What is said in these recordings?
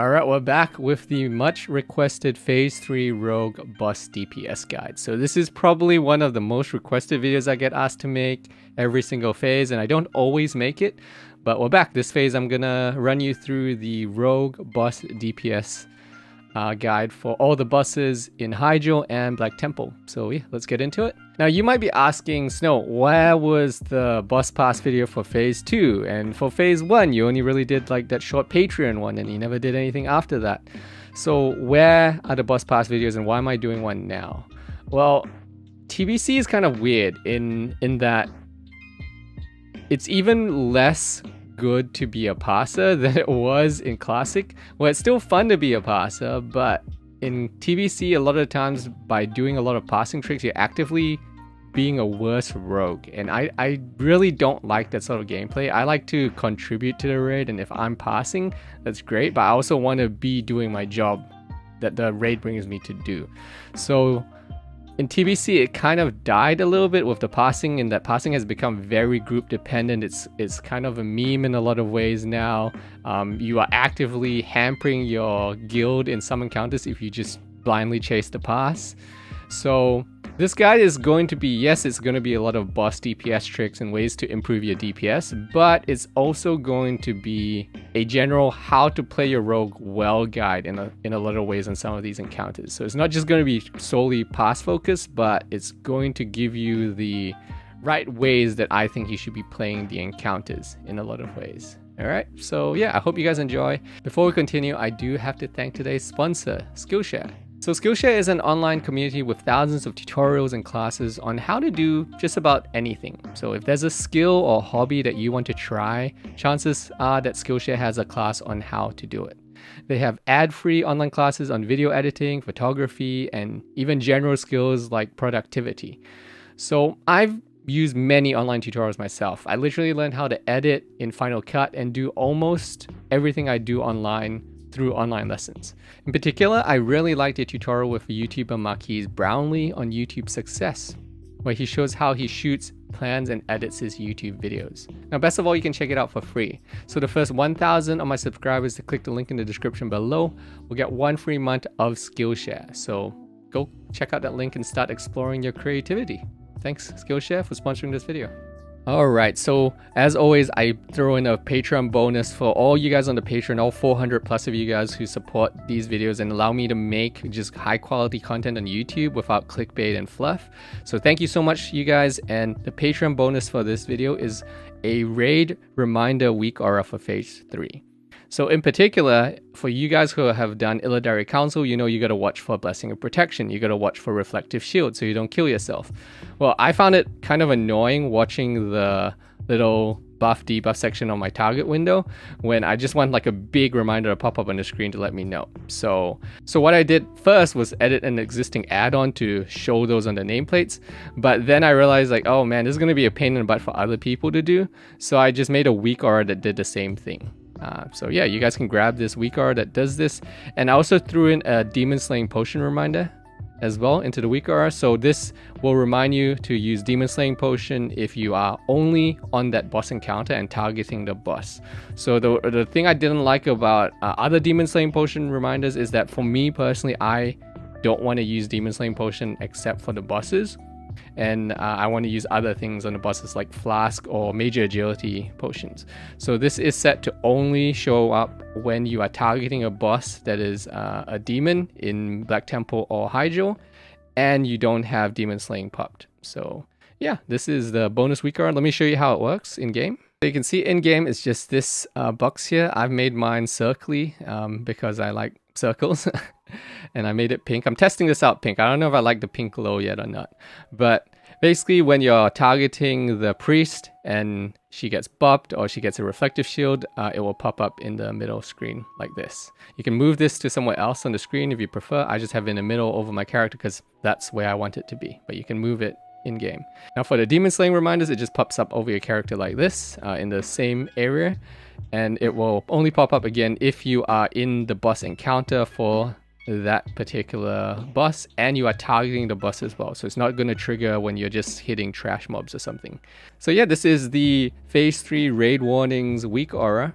Alright, we're back with the much requested Phase 3 Rogue Boss DPS guide. So this is probably one of the most requested videos I get asked to make every single phase, and I don't always make it, but we're back. This phase I'm gonna run you through the Rogue Boss DPS guide for all the bosses in Hyjal and Black Temple. So yeah, let's get into it. Now you might be asking, Snow, where was the boss pass video for phase 2? And for phase 1 you only really did like that short Patreon one and you never did anything after that. So where are the boss pass videos and why am I doing one now? Well, TBC is kind of weird in that it's even less good to be a parser than it was in Classic. Well, it's still fun to be a parser, but in TBC, a lot of times by doing a lot of passing tricks, you're actively being a worse rogue. And I really don't like that sort of gameplay. I like to contribute to the raid, and if I'm passing, that's great, but I also want to be doing my job that the raid brings me to do. So in TBC, it kind of died a little bit with the passing, and that passing has become very group dependent. It's kind of a meme in a lot of ways now. You are actively hampering your guild in some encounters if you just blindly chase the pass. So this guide is going to be, yes, it's going to be a lot of boss DPS tricks and ways to improve your DPS, but it's also going to be a general how to play your rogue well guide in a lot of ways in some of these encounters. So it's not just going to be solely pass focused, but it's going to give you the right ways that I think you should be playing the encounters in a lot of ways. Alright, so yeah, I hope you guys enjoy. Before we continue, I do have to thank today's sponsor, Skillshare. So Skillshare is an online community with thousands of tutorials and classes on how to do just about anything. So if there's a skill or hobby that you want to try, chances are that Skillshare has a class on how to do it. They have ad-free online classes on video editing, photography, and even general skills like productivity. So I've used many online tutorials myself. I literally learned how to edit in Final Cut and do almost everything I do online through online lessons. In particular, I really liked a tutorial with YouTuber Marquise Brownlee on YouTube Success, where he shows how he shoots, plans, and edits his YouTube videos. Now, best of all, you can check it out for free. So the first 1,000 of my subscribers to click the link in the description below will get 1 free month of Skillshare. So go check out that link and start exploring your creativity. Thanks, Skillshare, for sponsoring this video. Alright, so as always, I throw in a Patreon bonus for all you guys on the Patreon, all 400 plus of you guys who support these videos and allow me to make just high quality content on YouTube without clickbait and fluff. So thank you so much, you guys, and the Patreon bonus for this video is a raid reminder weakaura for phase 3. So in particular, for you guys who have done Illidari Council, you know you gotta watch for Blessing of Protection. You gotta watch for Reflective Shield so you don't kill yourself. Well, I found it kind of annoying watching the little buff debuff section on my target window when I just want like a big reminder to pop up on the screen to let me know. So what I did first was edit an existing add-on to show those on the nameplates, but then I realized like, oh man, this is gonna be a pain in the butt for other people to do. So I just made a weakaura that did the same thing. So yeah, you guys can grab this weakaura that does this, and I also threw in a demon slaying potion reminder as well into the weakaura. So this will remind you to use demon slaying potion if you are only on that boss encounter and targeting the boss. So the thing I didn't like about other demon slaying potion reminders is that for me personally, I don't want to use demon slaying potion except for the bosses. And I want to use other things on the bosses like flask or major agility potions. So this is set to only show up when you are targeting a boss that is a demon in Black Temple or Hyjal, and you don't have demon slaying popped. So yeah, this is the bonus weakaura. Let me show you how it works in game. So you can see in game it's just this box here. I've made mine circly because I like circles. And I made it pink. I'm testing this out pink. I don't know if I like the pink glow yet or not. But basically when you're targeting the priest and she gets bopped or she gets a reflective shield, it will pop up in the middle screen like this. You can move this to somewhere else on the screen if you prefer. I just have it in the middle over my character because that's where I want it to be. But you can move it in game. Now for the demon slaying reminders, it just pops up over your character like this in the same area. And it will only pop up again if you are in the boss encounter for that particular boss and you are targeting the boss as well. So it's not going to trigger when you're just hitting trash mobs or something. So yeah, this is the phase 3 raid warnings weakaura.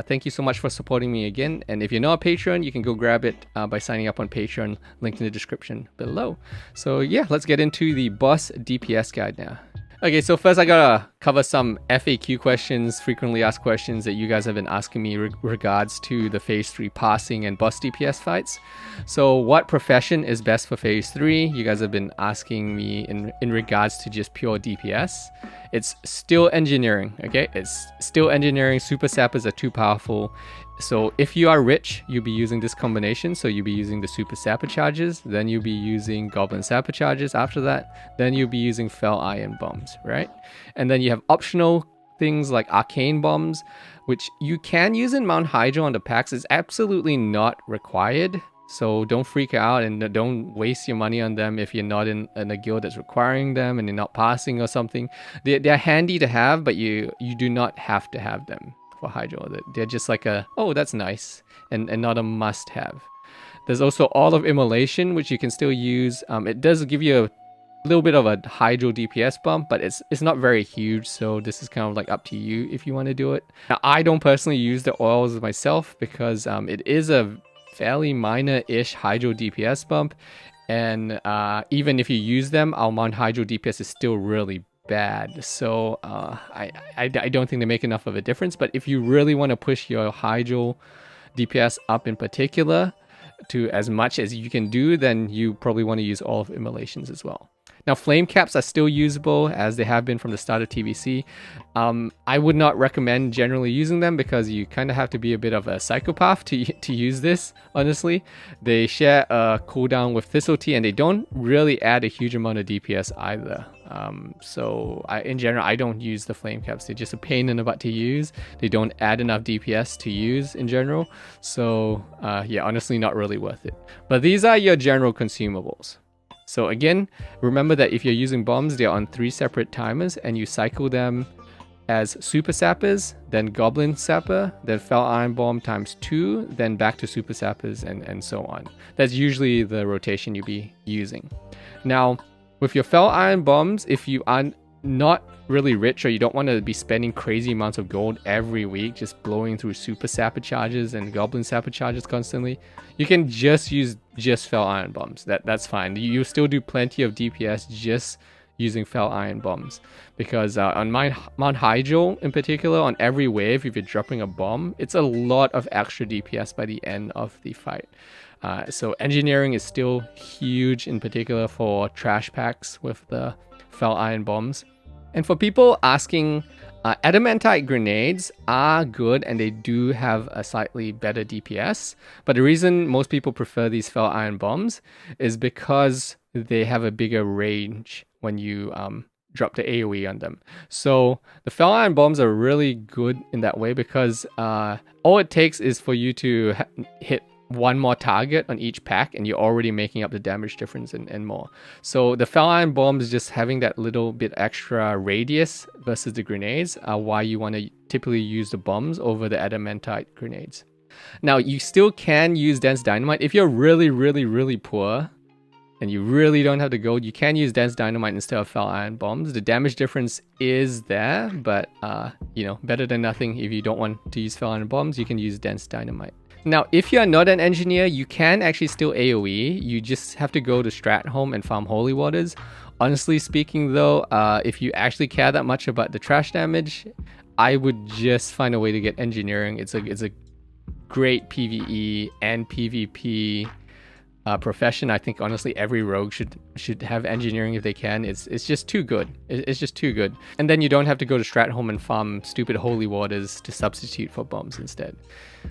Thank you so much for supporting me again. And if you're not a patron, you can go grab it by signing up on Patreon, linked in the description below. So yeah, let's get into the boss DPS guide now. Okay, so first I gotta cover some FAQ questions, frequently asked questions that you guys have been asking me regards to the Phase 3 passing and boss DPS fights. So what profession is best for Phase 3? You guys have been asking me in regards to just pure DPS. It's still engineering, okay? It's still engineering. Super sappers are too powerful. So if you are rich, you'll be using this combination. So you'll be using the Super Sapper charges, then you'll be using Goblin Sapper charges after that, then you'll be using Fel Iron Bombs, right? And then you have optional things like Arcane Bombs, which you can use in Mount Hyjal on the packs. It's absolutely not required. So don't freak out and don't waste your money on them if you're not in a guild that's requiring them and you're not passing or something. They're handy to have, but you do not have to have them for Hyjal. They're just like a, oh, that's nice, and not a must-have. There's also All of Immolation, which you can still use. It does give you a little bit of a Hyjal DPS bump, but it's not very huge, so this is kind of like up to you if you want to do it. Now, I don't personally use the oils myself because it is a fairly minor-ish Hyjal DPS bump, and even if you use them, our Mount Hyjal DPS is still really bad, so I don't think they make enough of a difference. But if you really want to push your Hyjal DPS up in particular to as much as you can do, then you probably want to use all of Immolations as well. Now, flame caps are still usable as they have been from the start of TBC. I would not recommend generally using them because you kind of have to be a bit of a psychopath to use this, honestly. They share a cooldown with Thistletea and they don't really add a huge amount of DPS either. So in general, I don't use the flame caps. They're just a pain in the butt to use. They don't add enough DPS to use in general. So yeah, honestly, not really worth it. But these are your general consumables. So again, remember that if you're using bombs, they're on 3 separate timers and you cycle them as Super Sappers, then Goblin Sapper, then Fel Iron Bomb times 2, then back to Super Sappers and so on. That's usually the rotation you'll be using. Now, with your Fel Iron Bombs, if you are not really rich or you don't want to be spending crazy amounts of gold every week just blowing through Super Sapper charges and Goblin Sapper charges constantly, you can just use Fel Iron Bombs. That's fine. You still do plenty of DPS just using Fel Iron Bombs, because on Mount Hyjal in particular, on every wave, if you're dropping a bomb, it's a lot of extra DPS by the end of the fight. So engineering is still huge, in particular for trash packs with the Fel Iron Bombs. And for people asking, adamantite grenades are good and they do have a slightly better DPS, but the reason most people prefer these Fel Iron Bombs is because they have a bigger range when you drop the AoE on them. So the Fel Iron Bombs are really good in that way because all it takes is for you to hit one more target on each pack and you're already making up the damage difference and more. So the Fel Iron Bombs, just having that little bit extra radius versus the grenades, are why you want to typically use the bombs over the adamantite grenades. Now, you still can use Dense Dynamite. If you're really poor and you really don't have the gold, you can use Dense Dynamite instead of Fel Iron Bombs. The damage difference is there, but you know, better than nothing. If you don't want to use Fel Iron Bombs, you can use Dense Dynamite. Now, if you're not an engineer, you can actually still AoE. You just have to go to Stratholme and farm Holy Waters. Honestly speaking though, if you actually care that much about the trash damage, I would just find a way to get engineering. It's a great PvE and PvP profession. I think honestly every rogue should have engineering if they can. It's just too good. It's just too good. And then you don't have to go to Stratholme and farm stupid Holy Waters to substitute for bombs instead.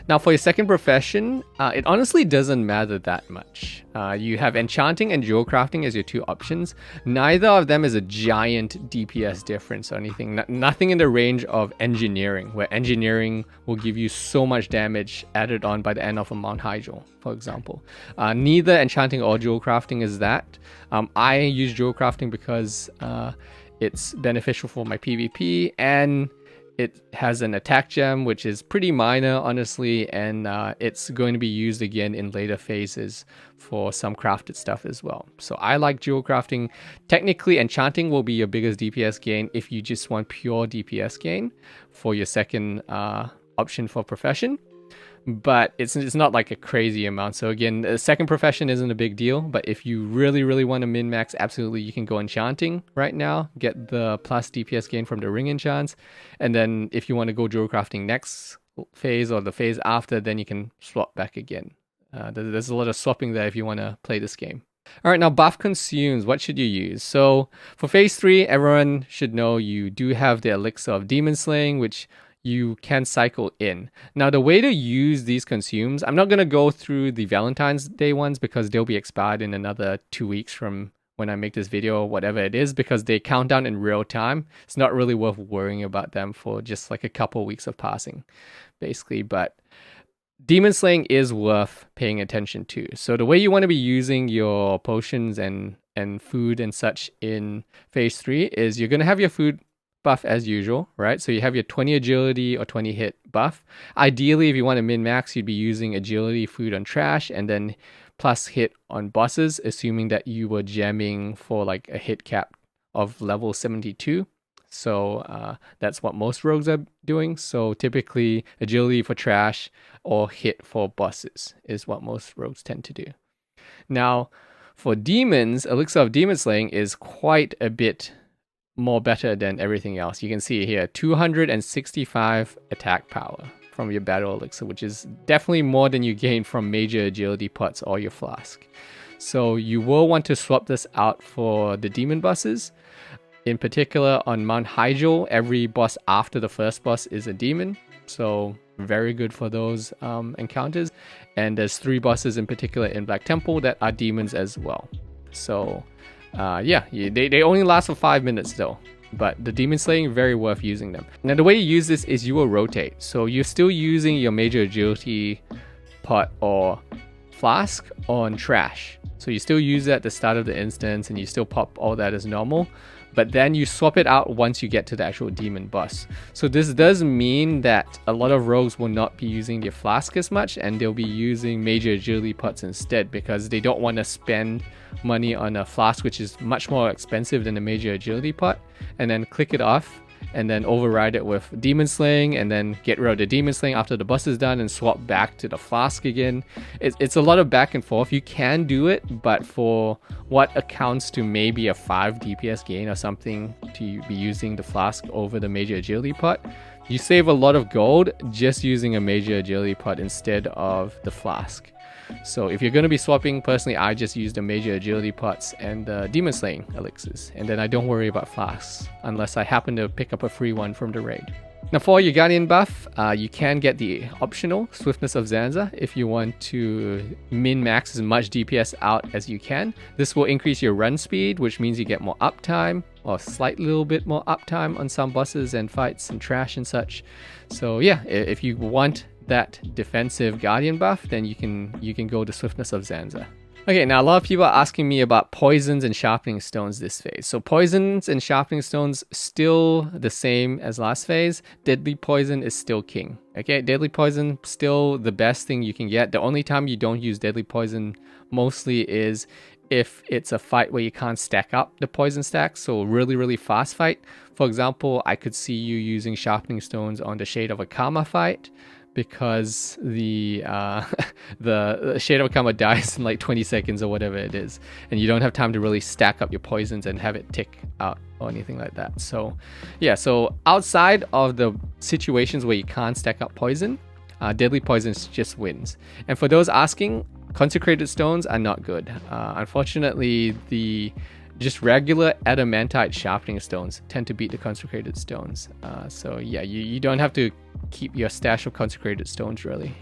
Now, for your second profession, it honestly doesn't matter that much. You have Enchanting and Jewel Crafting as your two options. Neither of them is a giant DPS difference or anything. Nothing in the range of Engineering, where Engineering will give you so much damage added on by the end of a Mount Hyjal, for example. Neither Enchanting or Jewel Crafting is that. I use Jewel Crafting because it's beneficial for my PvP, and it has an attack gem, which is pretty minor, honestly, and it's going to be used again in later phases for some crafted stuff as well. So I like Jewel Crafting. Technically, Enchanting will be your biggest DPS gain if you just want pure DPS gain for your second option for profession, but it's not like a crazy amount. So again, a second profession isn't a big deal, but if you really want to min-max, absolutely you can go enchanting right now, get the plus DPS gain from the ring enchants, and then if you want to go jewel crafting next phase or the phase after, then you can swap back again. There's a lot of swapping there if you want to play this game. All right, now buff consumes, what should you use? So for phase 3, everyone should know you do have the elixir of demon slaying, which you can cycle in. Now the way to use these consumes, I'm not going to go through the Valentine's Day ones because they'll be expired in another 2 weeks from when I make this video or whatever it is, because they count down in real time. It's not really worth worrying about them for just like a couple weeks of passing, basically. But demon slaying is worth paying attention to. So the way you want to be using your potions and food and such in phase 3 is you're going to have your food buff as usual, right? So you have your 20 agility or 20 hit buff. Ideally, if you want to min-max, you'd be using agility food on trash and then plus hit on bosses, assuming that you were jamming for like a hit cap of level 72. So that's what most rogues are doing. So typically agility for trash or hit for bosses is what most rogues tend to do. Now for demons, elixir of demon slaying is quite a bit more better than everything else. You can see here 265 attack power from your battle elixir, which is definitely more than you gain from major agility pots or your flask. So you will want to swap this out for the demon bosses. In particular, on Mount Hyjal, every boss after the first boss is a demon. So very good for those encounters. And there's 3 bosses in particular in Black Temple that are demons as well. So yeah, they only last for 5 minutes though. But the demon slaying, very worth using them. Now the way you use this is you will rotate. So you're still using your major agility pot or flask on trash. So you still use it at the start of the instance and you still pop all that as normal. But then you swap it out once you get to the actual demon boss. So this does mean that a lot of rogues will not be using their flask as much and they'll be using major agility pots instead because they don't want to spend money on a flask, which is much more expensive than a major agility pot, and then click it off and then override it with demon slaying and then get rid of the demon slaying after the boss is done and swap back to the flask again. It's a lot of back and forth. You can do it, but for what accounts to maybe a 5 DPS gain or something to be using the flask over the major agility pot, you save a lot of gold just using a major agility pot instead of the flask. So if you're going to be swapping, personally I just use the major agility pots and the demon slaying elixirs, and then I don't worry about flasks unless I happen to pick up a free one from the raid. Now for your Guardian buff, you can get the optional Swiftness of Zanza if you want to min-max as much DPS out as you can. This will increase your run speed, which means you get more uptime, or slight little bit more uptime on some bosses and fights and trash and such. So yeah, if you want that defensive Guardian buff, then you can go to Swiftness of Zanza. Okay, now a lot of people are asking me about poisons and sharpening stones this phase. So poisons and sharpening stones still the same as last phase. Deadly poison is still king. Okay, deadly poison still the best thing you can get. The only time you don't use deadly poison mostly is if it's a fight where you can't stack up the poison stack. So really fast fight. For example, I could see you using sharpening stones on the Shade of Akama fight, because the Shade of Akama dies in like 20 seconds or whatever it is, and you don't have time to really stack up your poisons and have it tick out or anything like that. So yeah, so outside of the situations where you can't stack up poison, deadly poisons just wins. And for those asking, consecrated stones are not good. Unfortunately, the just regular adamantite sharpening stones tend to beat the consecrated stones. So yeah, you don't have to keep your stash of consecrated stones really.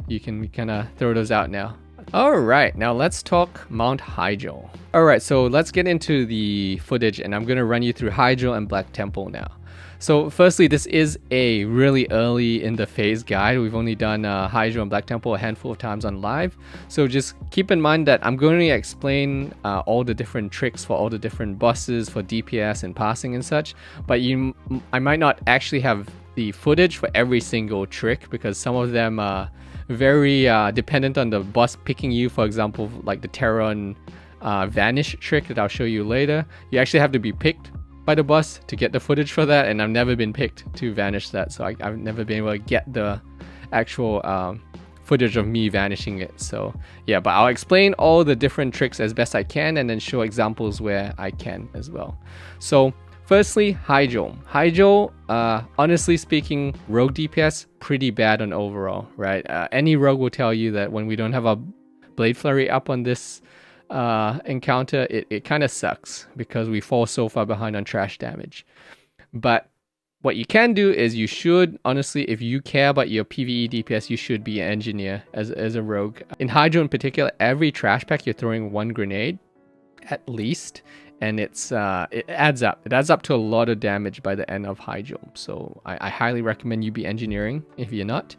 You can kind of throw those out now. Alright, now let's talk Mount Hyjal. Alright, so let's get into the footage and I'm going to run you through Hyjal and Black Temple now. So firstly, this is a really early in the phase guide. We've only done Hyjal and Black Temple a handful of times on live. So just keep in mind that I'm going to explain all the different tricks for all the different bosses for DPS and passing and such. But I might not actually have the footage for every single trick because some of them are very dependent on the boss picking you. For example, like the Teron Vanish trick that I'll show you later. You actually have to be picked by the boss to get the footage for that, and I've never been picked to vanish that, so I've never been able to get the actual footage of me vanishing it. So yeah, but I'll explain all the different tricks as best I can and then show examples where I can as well. So firstly, Hyjal. Hyjal, honestly speaking, rogue DPS, pretty bad on overall, right? Any rogue will tell you that when we don't have a Blade Flurry up on this encounter, it kind of sucks because we fall so far behind on trash damage. But what you can do is you should, honestly, if you care about your PvE DPS, you should be an engineer as a rogue. In Hyjal in particular, every trash pack you're throwing one grenade at least, and it adds up. It adds up to a lot of damage by the end of Hyjal. So I highly recommend you be engineering if you're not.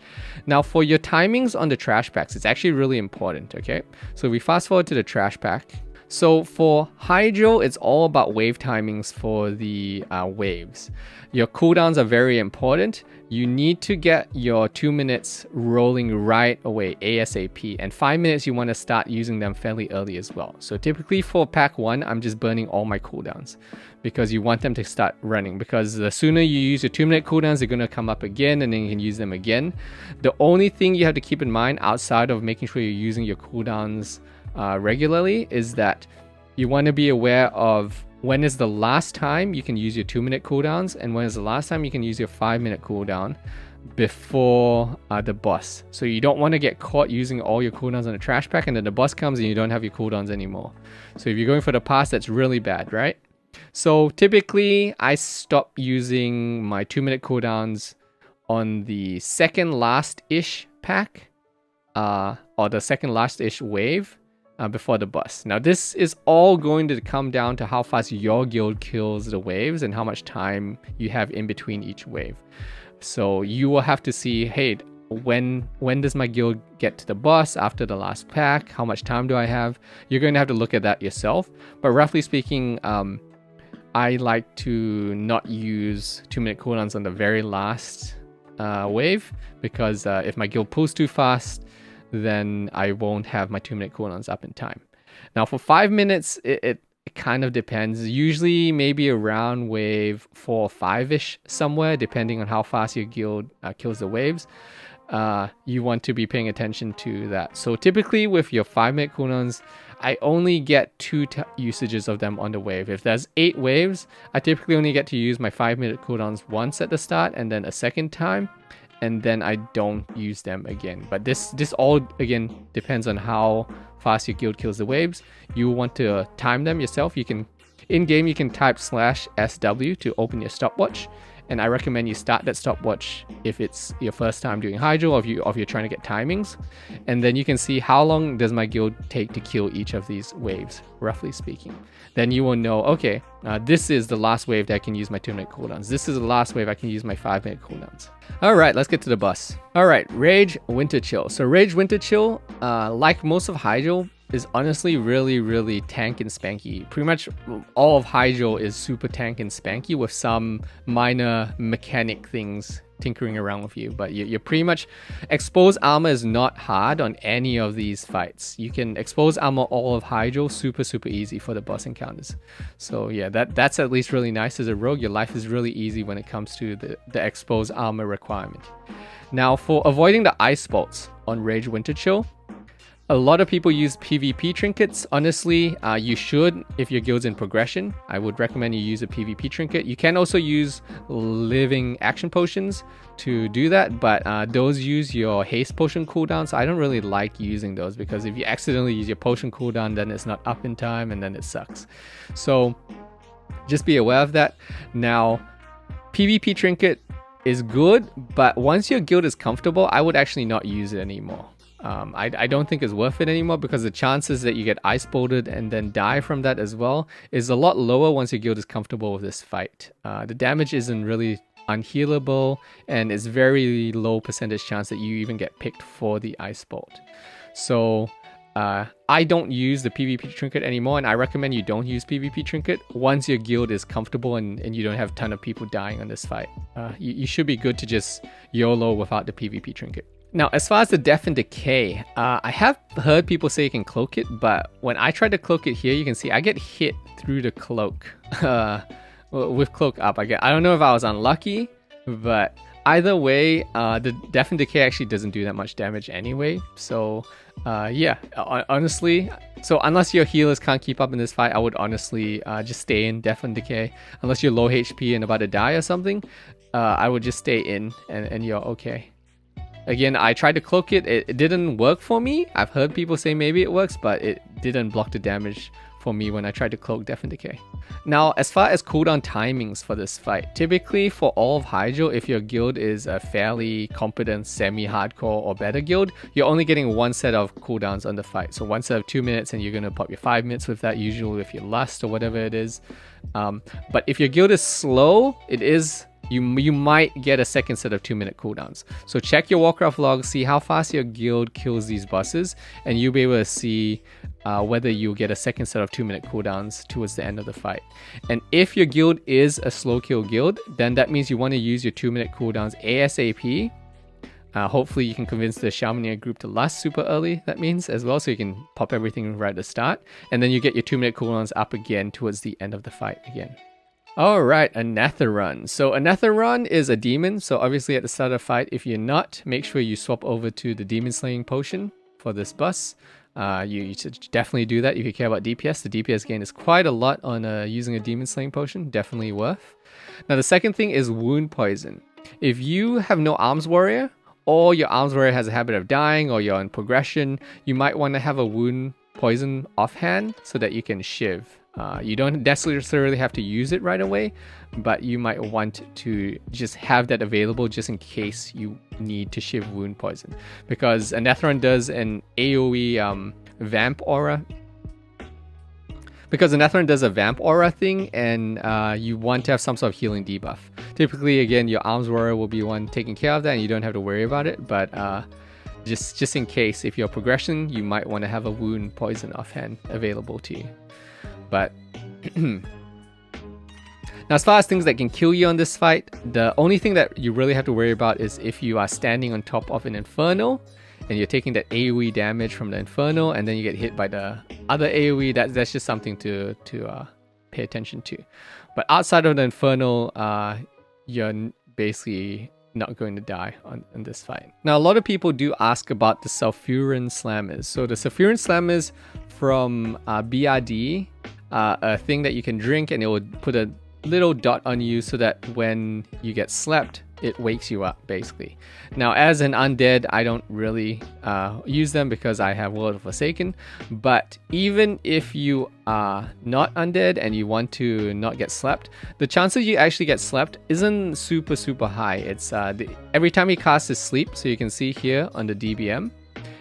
Now for your timings on the trash packs, it's actually really important, okay? So we fast forward to the trash pack. So for Hyjal, it's all about wave timings for the waves. Your cooldowns are very important. You need to get your 2 minutes rolling right away, ASAP. And 5 minutes, you want to start using them fairly early as well. So typically for pack 1, I'm just burning all my cooldowns because you want them to start running. Because the sooner you use your 2 minute cooldowns, they're going to come up again and then you can use them again. The only thing you have to keep in mind outside of making sure you're using your cooldowns regularly is that you want to be aware of when is the last time you can use your 2 minute cooldowns and when is the last time you can use your 5 minute cooldown before the boss. So you don't want to get caught using all your cooldowns on a trash pack and then the boss comes and you don't have your cooldowns anymore. So if you're going for the pass, that's really bad, right? So typically I stop using my 2 minute cooldowns on the second last-ish pack or the second last-ish wave before the boss. Now this is all going to come down to how fast your guild kills the waves and how much time you have in between each wave. So you will have to see, hey, when does my guild get to the boss after the last pack? How much time do I have? You're going to have to look at that yourself. But roughly speaking, I like to not use 2 minute cooldowns on the very last wave because if my guild pulls too fast, then I won't have my 2 minute cooldowns up in time. Now for 5 minutes, it kind of depends. Usually maybe around wave 4 or 5-ish somewhere, depending on how fast your guild kills the waves. You want to be paying attention to that. So typically with your 5 minute cooldowns, I only get 2 usages of them on the wave. If there's 8 waves, I typically only get to use my 5 minute cooldowns once at the start and then a second time. And then I don't use them again. But this all, again, depends on how fast your guild kills the waves. You want to time them yourself. You can, in-game, you can type /SW to open your stopwatch. And I recommend you start that stopwatch if it's your first time doing Hyjal or if you're trying to get timings. And then you can see how long does my guild take to kill each of these waves, roughly speaking. Then you will know, okay, this is the last wave that I can use my 2 minute cooldowns. This is the last wave I can use my 5 minute cooldowns. Alright, let's get to the boss. Alright, Rage Winterchill. So Rage Winterchill, like most of Hyjal, is honestly really tank and spanky. Pretty much all of Hyjal is super tank and spanky with some minor mechanic things tinkering around with you, but you're pretty much, exposed armor is not hard on any of these fights. You can expose armor all of Hyjal super easy for the boss encounters. So yeah, that's at least really nice. As a rogue, your life is really easy when it comes to the exposed armor requirement. Now for avoiding the ice bolts on Rage Winterchill, a lot of people use PvP trinkets. Honestly, you should if your guild's in progression. I would recommend you use a PvP trinket. You can also use living action potions to do that, but those use your haste potion cooldown, so I don't really like using those because if you accidentally use your potion cooldown, then it's not up in time and then it sucks. So just be aware of that. Now, PvP trinket is good, but once your guild is comfortable, I would actually not use it anymore. I don't think it's worth it anymore because the chances that you get ice bolted and then die from that as well is a lot lower once your guild is comfortable with this fight. The damage isn't really unhealable and it's very low percentage chance that you even get picked for the ice bolt. So I don't use the PvP trinket anymore, and I recommend you don't use PvP trinket once your guild is comfortable and you don't have a ton of people dying on this fight. You should be good to just YOLO without the PvP trinket. Now, as far as the Death and Decay, I have heard people say you can cloak it, but when I try to cloak it here, you can see I get hit through the cloak with cloak up. I don't know if I was unlucky, but either way, the Death and Decay actually doesn't do that much damage anyway. So yeah, honestly, so unless your healers can't keep up in this fight, I would honestly just stay in Death and Decay. Unless you're low HP and about to die or something, I would just stay in and you're okay. Again, I tried to cloak it. It didn't work for me. I've heard people say maybe it works, but it didn't block the damage for me when I tried to cloak Death and Decay. Now, as far as cooldown timings for this fight, typically for all of Hyjal, if your guild is a fairly competent semi-hardcore or better guild, you're only getting one set of cooldowns on the fight. So one set of 2 minutes, and you're going to pop your 5 minutes with that, usually with your lust or whatever it is. But if your guild is slow, you might get a second set of 2 minute cooldowns. So check your Warcraft log, see how fast your guild kills these bosses, and you'll be able to see whether you get a second set of 2 minute cooldowns towards the end of the fight. And if your guild is a slow kill guild, then that means you want to use your 2 minute cooldowns ASAP. Hopefully you can convince the Sharpening group to last super early, that means, as well, so you can pop everything right at the start. And then you get your 2 minute cooldowns up again towards the end of the fight again. Alright, Anetheron. So Anetheron is a demon, so obviously at the start of the fight, if you're not, make sure you swap over to the Demon Slaying Potion for this boss. You should definitely do that if you care about DPS. The DPS gain is quite a lot on using a Demon Slaying Potion, definitely worth. Now the second thing is Wound Poison. If you have no Arms Warrior, or your Arms Warrior has a habit of dying, or you're on progression, you might want to have a Wound Poison offhand so that you can shiv. You don't necessarily have to use it right away, but you might want to just have that available just in case you need to shiv Wound Poison. Because Anetheron does an AoE Vamp Aura. Because Anetheron does a Vamp Aura thing, and you want to have some sort of healing debuff. Typically, again, your Arms Warrior will be one taking care of that, and you don't have to worry about it, but just in case, if you're progression, you might want to have a Wound Poison offhand available to you. But now, as far as things that can kill you on this fight, the only thing that you really have to worry about is if you are standing on top of an Inferno and you're taking that AoE damage from the Inferno, and then you get hit by the other AoE. That's just something to pay attention to. But outside of the Inferno, you're basically not going to die in this fight. Now, a lot of people do ask about the Sulfuran Slammers. So the Sulfuran Slammers from BRD, a thing that you can drink, and it will put a little dot on you so that when you get slept, it wakes you up, basically. Now, as an undead, I don't really use them because I have World of Forsaken. But even if you are not undead and you want to not get slept, the chances you actually get slept isn't super high. It's every time he casts his sleep, so you can see here on the DBM,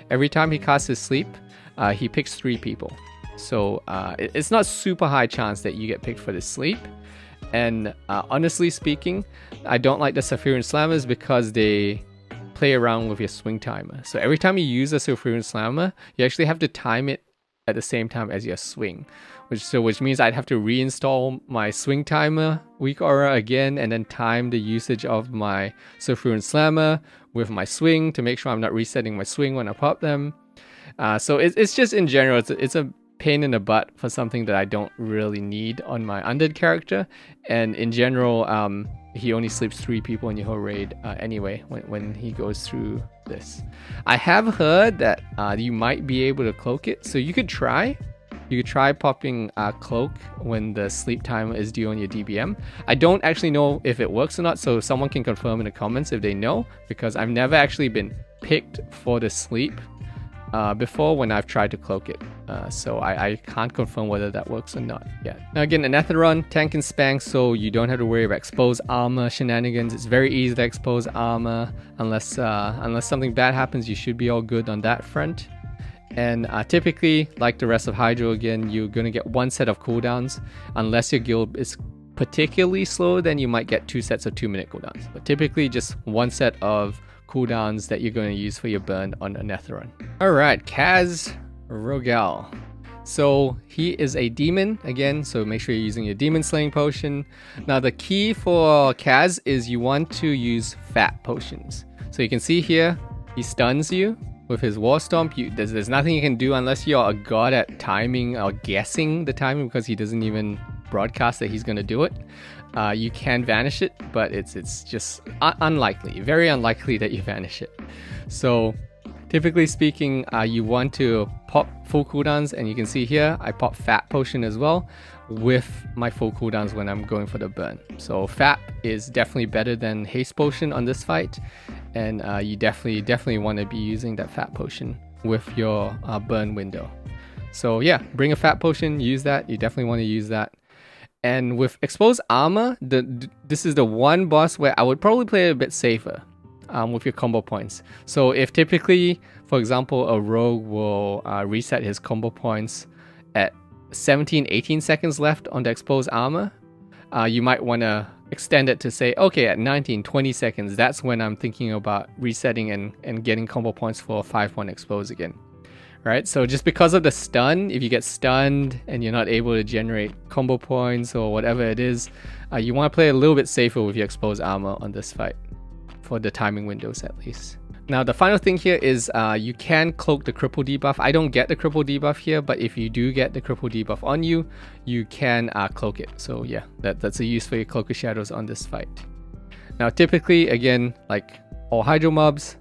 every time he casts his sleep, he picks 3 people. So it's not super high chance that you get picked for this sleep. And honestly speaking, I don't like the Sulfuran Slammers because they play around with your swing timer. So every time you use a Sulfuran Slammer, you actually have to time it at the same time as your swing. Which means I'd have to reinstall my swing timer, weakaura again, and then time the usage of my Sulfuran Slammer with my swing to make sure I'm not resetting my swing when I pop them. So it's just in general, it's a pain in the butt for something that I don't really need on my undead character. And in general, he only sleeps 3 people in your whole raid anyway when he goes through this. I have heard that you might be able to cloak it, so you could try. You could try popping cloak when the sleep timer is due on your DBM. I don't actually know if it works or not, so someone can confirm in the comments if they know, because I've never actually been picked for the sleep before when I've tried to cloak it. So I can't confirm whether that works or not yet. Now again, Anetheron, tank and spank, so you don't have to worry about exposed armor shenanigans. It's very easy to expose armor. Unless something bad happens, you should be all good on that front. And typically, like the rest of Hyjal, again, you're going to get 1 set of cooldowns. Unless your guild is particularly slow, then you might get 2 sets of 2 minute cooldowns. But typically just 1 set of cooldowns that you're going to use for your burn on Anetheron. Alright, Kaz'rogal. So he is a demon again, so make sure you're using your demon slaying potion. Now the key for Kaz is you want to use fat potions. So you can see here, he stuns you with his War Stomp. There's nothing you can do unless you're a god at timing or guessing the timing, because he doesn't even broadcast that he's going to do it, you can vanish it, but it's just unlikely, very unlikely that you vanish it. So typically speaking, you want to pop full cooldowns, and you can see here I pop Fat Potion as well with my full cooldowns when I'm going for the burn. So Fat is definitely better than Haste Potion on this fight, and you definitely want to be using that Fat Potion with your burn window. So yeah, bring a Fat Potion, use that. You definitely want to use that. And with Exposed Armor, this is the one boss where I would probably play it a bit safer with your combo points. So if typically, for example, a rogue will reset his combo points at 17-18 seconds left on the Exposed Armor, you might want to extend it to say, okay, at 19-20 seconds, that's when I'm thinking about resetting and getting combo points for 5-1 Expose again. Right, so just because of the stun, if you get stunned and you're not able to generate combo points or whatever it is, you want to play a little bit safer with your Exposed Armor on this fight, for the timing windows at least. Now the final thing here is you can cloak the cripple debuff. I don't get the cripple debuff here, but if you do get the cripple debuff on you, you can cloak it. So yeah, that's a use for your Cloak of Shadows on this fight. Now typically, again, like all Hyjal mobs,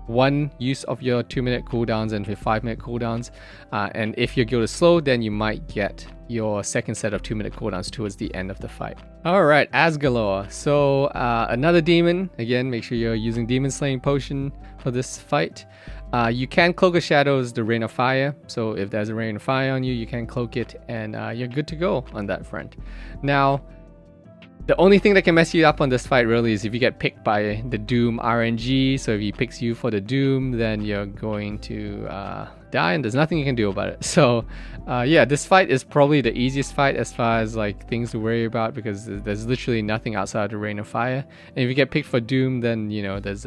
one use of your 2-minute cooldowns and your 5-minute cooldowns, and if your guild is slow, then you might get your second set of 2-minute cooldowns towards the end of the fight. Alright, Azgalor. So another demon. Again, make sure you're using Demon Slaying Potion for this fight. You can Cloak of Shadows the Rain of Fire, so if there's a Rain of Fire on you, you can cloak it, and you're good to go on that front. Now the only thing that can mess you up on this fight really is if you get picked by the Doom RNG. So if he picks you for the Doom, then you're going to die, and there's nothing you can do about it. So yeah, this fight is probably the easiest fight as far as like things to worry about, because there's literally nothing outside of the Rain of Fire. And if you get picked for Doom, then you know there's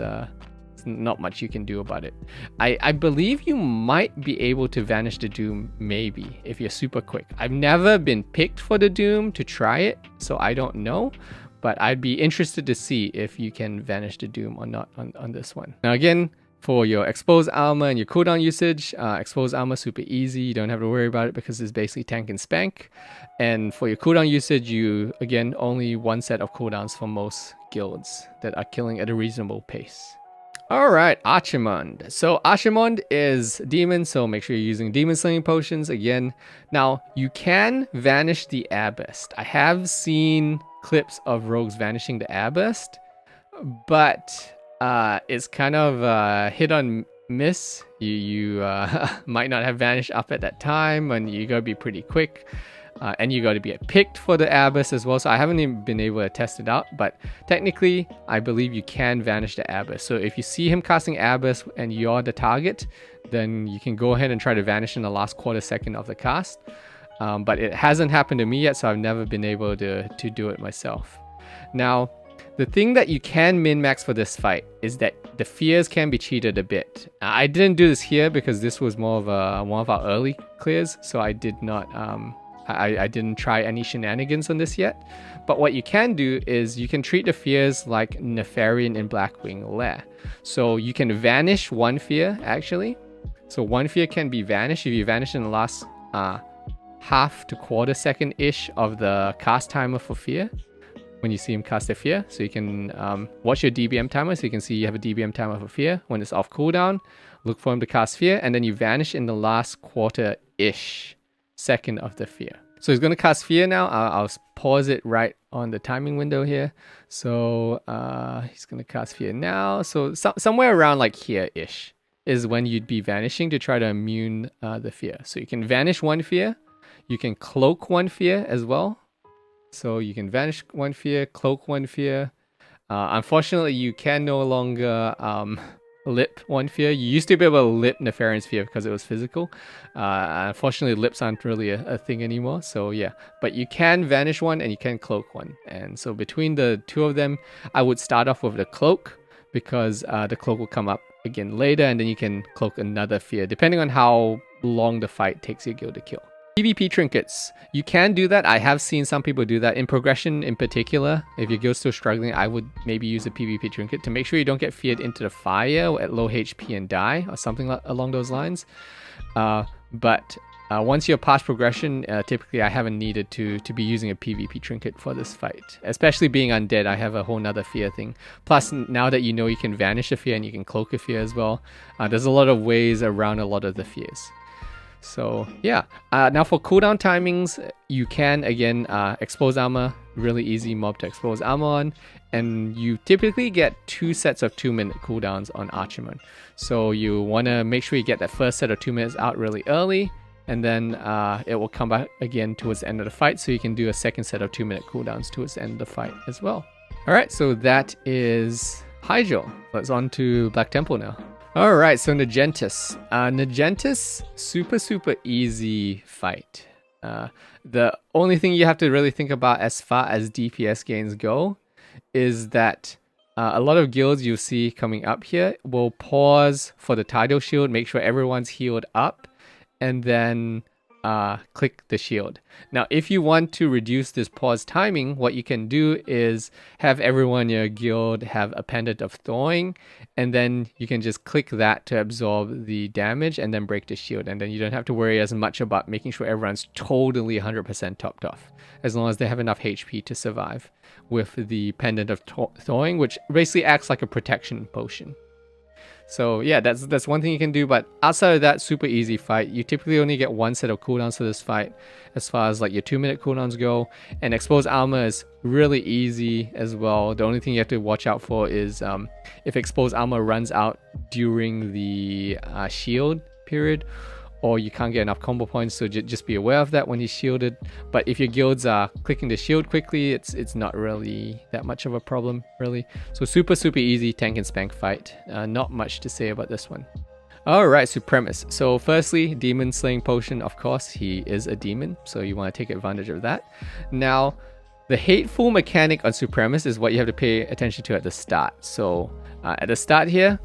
not much you can do about it. I believe you might be able to vanish the Doom, maybe, if you're super quick. I've never been picked for the Doom to try it, so I don't know, but I'd be interested to see if you can vanish the Doom or not on this one. Now again, for your Exposed Armor and your cooldown usage, Exposed Armor super easy, you don't have to worry about it because it's basically tank and spank. And for your cooldown usage, you again only one set of cooldowns for most guilds that are killing at a reasonable pace. Alright, Archimonde. So Archimonde is demon, so make sure you're using Demon Slaying Potions again. Now, you can vanish the Abyss. I have seen clips of rogues vanishing the Abyss, but it's kind of hit on miss. You might not have vanished up at that time, and you gotta be pretty quick. And you got to be picked for the Abyss as well. So I haven't even been able to test it out, but technically I believe you can vanish the Abyss. So if you see him casting Abyss and you're the target, then you can go ahead and try to vanish in the last quarter second of the cast. But it hasn't happened to me yet, so I've never been able to do it myself. Now, the thing that you can min-max for this fight is that the fears can be cheated a bit. I didn't do this here because this was more of one of our early clears, so I did not I didn't try any shenanigans on this yet. But what you can do is you can treat the fears like Nefarian in Blackwing Lair. So you can vanish one fear, actually. So one fear can be vanished if you vanish in the last half to quarter second-ish of the cast timer for fear, when you see him cast a fear. So you can watch your DBM timer, so you can see you have a DBM timer for fear. When it's off cooldown, look for him to cast fear, and then you vanish in the last quarter-ish second of the fear. So he's going to cast fear now. I'll pause it right on the timing window here. So he's going to cast fear now. So somewhere around like here-ish is when you'd be vanishing to try to immune the fear. So you can vanish one fear. You can cloak one fear as well. So you can vanish one fear, cloak one fear. Unfortunately, you can no longer lip one fear. You used to be able to lip Nefarian's fear because it was physical. Unfortunately, lips aren't really a thing anymore. So yeah, but you can vanish one and you can cloak one. And so between the two of them, I would start off with the cloak, because the cloak will come up again later, and then you can cloak another fear depending on how long the fight takes your guild to kill. PvP trinkets. You can do that. I have seen some people do that. In progression in particular, if your guild's still struggling, I would maybe use a PvP trinket to make sure you don't get feared into the fire at low HP and die, or something along those lines. But once you're past progression, typically I haven't needed to be using a PvP trinket for this fight. Especially being undead, I have a whole nother fear thing. Plus, now that you know you can vanish a fear and you can cloak a fear as well, there's a lot of ways around a lot of the fears. So yeah, now for cooldown timings, you can again expose armor, really easy mob to expose armor on, and you typically get 2 sets of 2-minute cooldowns on Archimonde. So you want to make sure you get that first set of 2 minutes out really early, and then it will come back again towards the end of the fight, so you can do a second set of 2-minute cooldowns towards the end of the fight as well. Alright, so that is Hyjal. Let's on to Black Temple now. Alright, so Najentus. Najentus, super easy fight. The only thing you have to really think about as far as DPS gains go is that a lot of guilds you see coming up here will pause for the tidal shield, make sure everyone's healed up, and then click the shield. Now, if you want to reduce this pause timing, what you can do is have everyone in your guild have a pendant of thawing, and then you can just click that to absorb the damage and then break the shield, and then you don't have to worry as much about making sure everyone's totally 100% topped off, as long as they have enough HP to survive with the pendant of thawing, which basically acts like a protection potion. So yeah, that's one thing you can do, but outside of that, super easy fight. You typically only get 1 set of cooldowns for this fight, as far as like your 2-minute cooldowns go, and exposed armor is really easy as well. The only thing you have to watch out for is if exposed armor runs out during the shield period, or you can't get enough combo points, so just be aware of that when he's shielded. But if your guilds are clicking the shield quickly, it's not really that much of a problem, really. So super easy tank and spank fight. Not much to say about this one. Alright, Supremus. So firstly, demon slaying potion, of course, he is a demon, so you want to take advantage of that. Now, the hateful mechanic on Supremus is what you have to pay attention to at the start. So at the start here,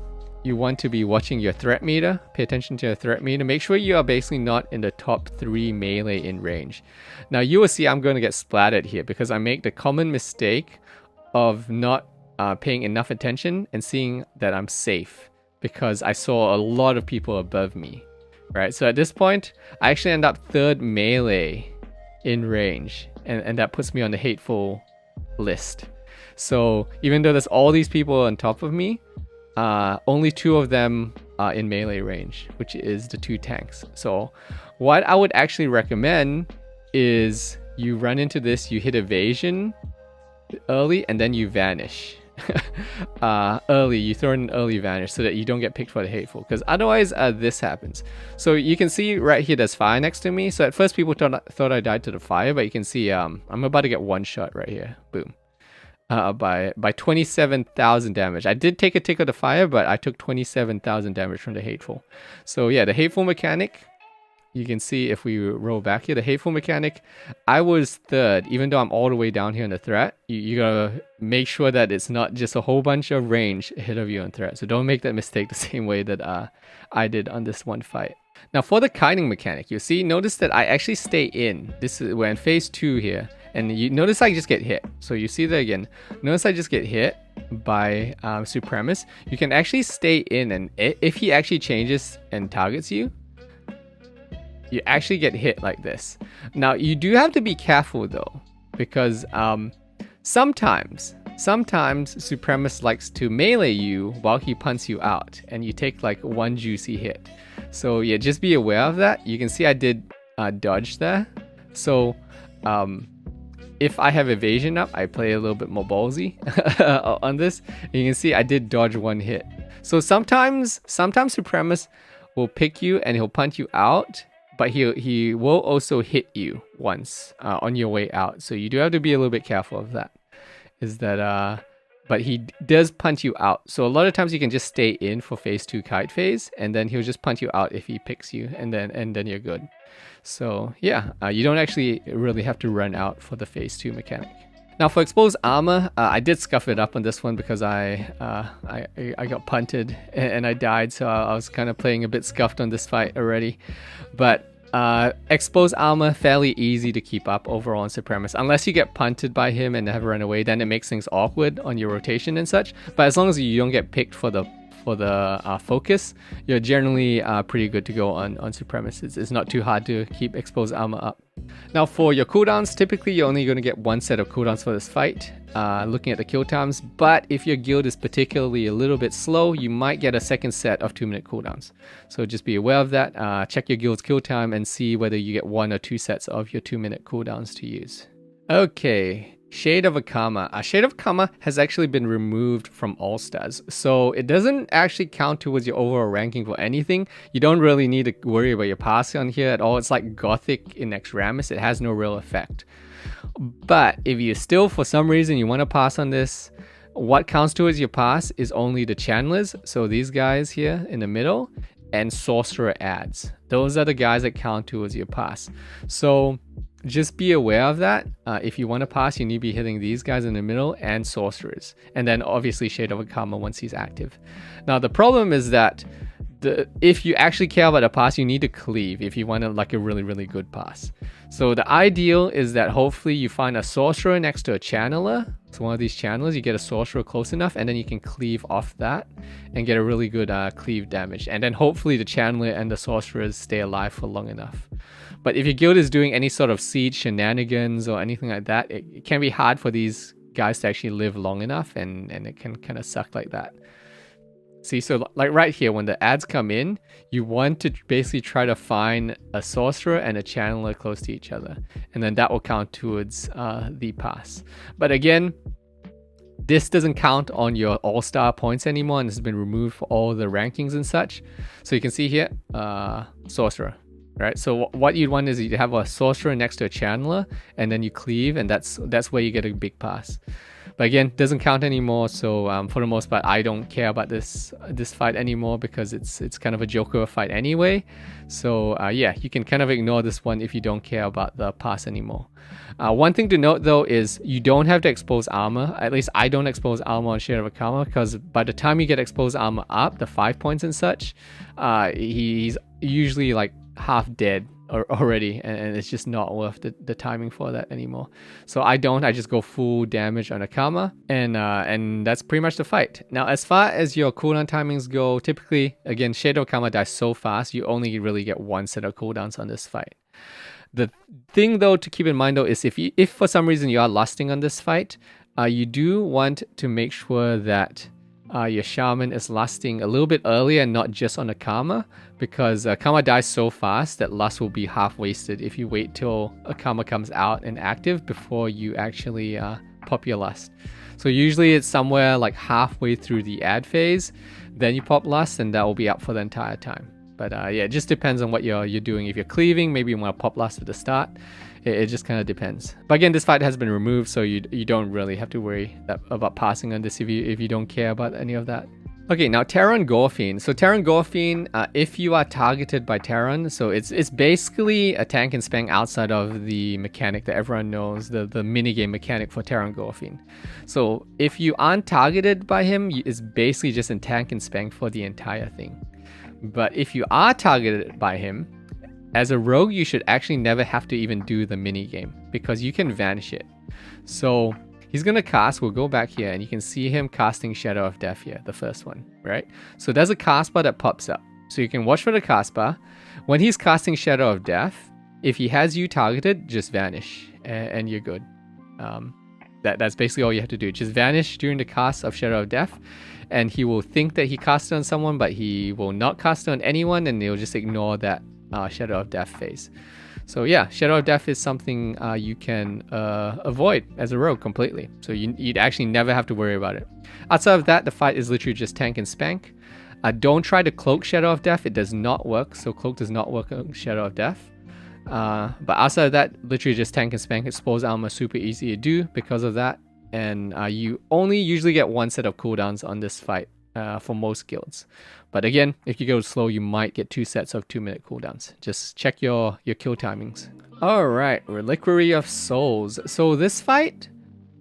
you want to be watching your threat meter. Pay attention to your threat meter. Make sure you are basically not in the top 3 melee in range. Now you will see I'm going to get splattered here because I make the common mistake of not paying enough attention and seeing that I'm safe, because I saw a lot of people above me. Right, so at this point, I actually end up 3rd melee in range, and that puts me on the hateful list. So even though there's all these people on top of me, only 2 of them are in melee range, which is the 2 tanks. So what I would actually recommend is you run into this, you hit evasion early, and then you vanish. Early, you throw in an early vanish so that you don't get picked for the hateful, because otherwise this happens. So you can see right here there's fire next to me. So at first people thought I died to the fire, but you can see I'm about to get 1 shot right here. Boom. By 27,000 damage. I did take a tick of the fire, but I took 27,000 damage from the hateful. So yeah, the hateful mechanic, you can see if we roll back here, the hateful mechanic, I was 3rd, even though I'm all the way down here in the threat. You gotta make sure that it's not just a whole bunch of range ahead of you on threat. So don't make that mistake the same way that I did on this one fight. Now for the kiting mechanic, you see, notice that I actually stay in. This is we're in phase 2 here. And you notice I just get hit. So you see that again. Notice I just get hit by Supremus. You can actually stay in, and if he actually changes and targets you, you actually get hit like this. Now you do have to be careful though, because sometimes Supremus likes to melee you while he punts you out, and you take like 1 juicy hit. So yeah, just be aware of that. You can see I did dodge there. So if I have evasion up, I play a little bit more ballsy on this. And you can see I did dodge 1 hit. So sometimes Supremus will pick you and he'll punt you out, but he will also hit you once on your way out. So you do have to be a little bit careful of that. But he does punt you out. So a lot of times you can just stay in for phase 2 kite phase, and then he'll just punt you out if he picks you, and then you're good. So yeah, you don't actually really have to run out for the phase 2 mechanic. Now for exposed armor, I did scuff it up on this one because I got punted and I died, so I was kind of playing a bit scuffed on this fight already. But exposed armor, fairly easy to keep up overall on Supremus. Unless you get punted by him and have run away, then it makes things awkward on your rotation and such. But as long as you don't get picked for the for the focus, you're generally pretty good to go on Supremacists. It's not too hard to keep exposed armor up. Now for your cooldowns, typically you're only going to get one set of cooldowns for this fight, looking at the kill times, but if your guild is particularly a little bit slow, you might get a second set of 2-minute cooldowns. So just be aware of that. Check your guild's kill time and see whether you get 1 or 2 sets of your 2-minute cooldowns to use. Okay, Shade of Akama. Shade of Akama has actually been removed from All Stars, so it doesn't actually count towards your overall ranking for anything. You don't really need to worry about your pass on here at all. It's like Gothic in Exramus. It has no real effect. But if you still, for some reason, you want to pass on this, what counts towards your pass is only the Channelers, so these guys here in the middle, and Sorcerer ads. Those are the guys that count towards your pass. So just be aware of that. If you want to pass, you need to be hitting these guys in the middle and Sorcerers. And then obviously Shade of Akama once he's active. Now the problem is that if you actually care about a pass, you need to cleave if you want like a really, really good pass. So the ideal is that hopefully you find a Sorcerer next to a Channeler. So one of these Channelers, you get a Sorcerer close enough, and then you can cleave off that and get a really good cleave damage. And then hopefully the Channeler and the Sorcerers stay alive for long enough. But if your guild is doing any sort of siege shenanigans or anything like that, it can be hard for these guys to actually live long enough, and it can kind of suck like that. See, so like right here, when the ads come in, you want to basically try to find a Sorcerer and a Channeler close to each other. And then that will count towards the pass. But again, this doesn't count on your all-star points anymore, and this has been removed for all the rankings and such. So you can see here, Sorcerer. Right, so what you'd want is you have a Sorcerer next to a Channeler, and then you cleave, and that's where you get a big pass. But again, doesn't count anymore. So for the most part, I don't care about this fight anymore because it's kind of a Joker fight anyway. So yeah, you can kind of ignore this one if you don't care about the pass anymore. One thing to note though is you don't have to expose armor. At least I don't expose armor on Shade of Akama, because by the time you get exposed armor up, the 5 points and such, he's usually like half dead already, and it's just not worth the timing for that anymore. So I just go full damage on Akama, and that's pretty much the fight. Now as far as your cooldown timings go, typically again Shade of Akama dies so fast you only really get 1 set of cooldowns on this fight. The thing though to keep in mind though is if for some reason you are lusting on this fight, you do want to make sure that your shaman is lusting a little bit earlier and not just on Akama, because Akama dies so fast that lust will be half wasted if you wait till Akama comes out and active before you actually pop your lust. So usually it's somewhere like halfway through the ad phase, then you pop lust, and that will be up for the entire time. But yeah, it just depends on what you're doing. If you're cleaving, maybe you want to pop lust at the start. It just kind of depends. But again, this fight has been removed, so you don't really have to worry about passing on this if you don't care about any of that. Okay, now Teron Gorefiend. So Teron Gorefiend, if you are targeted by Teron, so it's basically a tank and spang outside of the mechanic that everyone knows, the minigame mechanic for Teron Gorefiend. So if you aren't targeted by him, it's basically just in tank and spang for the entire thing. But if you are targeted by him, as a rogue, you should actually never have to even do the mini game because you can vanish it. So he's going to cast, we'll go back here and you can see him casting Shadow of Death here, the first one, right? So there's a cast bar that pops up. So you can watch for the cast bar. When he's casting Shadow of Death, if he has you targeted, just vanish and you're good. That's basically all you have to do. Just vanish during the cast of Shadow of Death, and he will think that he cast it on someone, but he will not cast it on anyone, and he'll just ignore that Shadow of Death phase. So yeah, Shadow of Death is something you can avoid as a rogue completely. So you'd actually never have to worry about it. Outside of that, the fight is literally just tank and spank. Don't try to cloak Shadow of Death. It does not work. So cloak does not work on Shadow of Death. But outside of that, literally just tank and spank. Expose armor super easy to do because of that. And you only usually get 1 set of cooldowns on this fight for most guilds. But again, if you go slow, you might get 2 sets of 2-minute cooldowns. Just check your kill timings. Alright, Reliquary of Souls. So this fight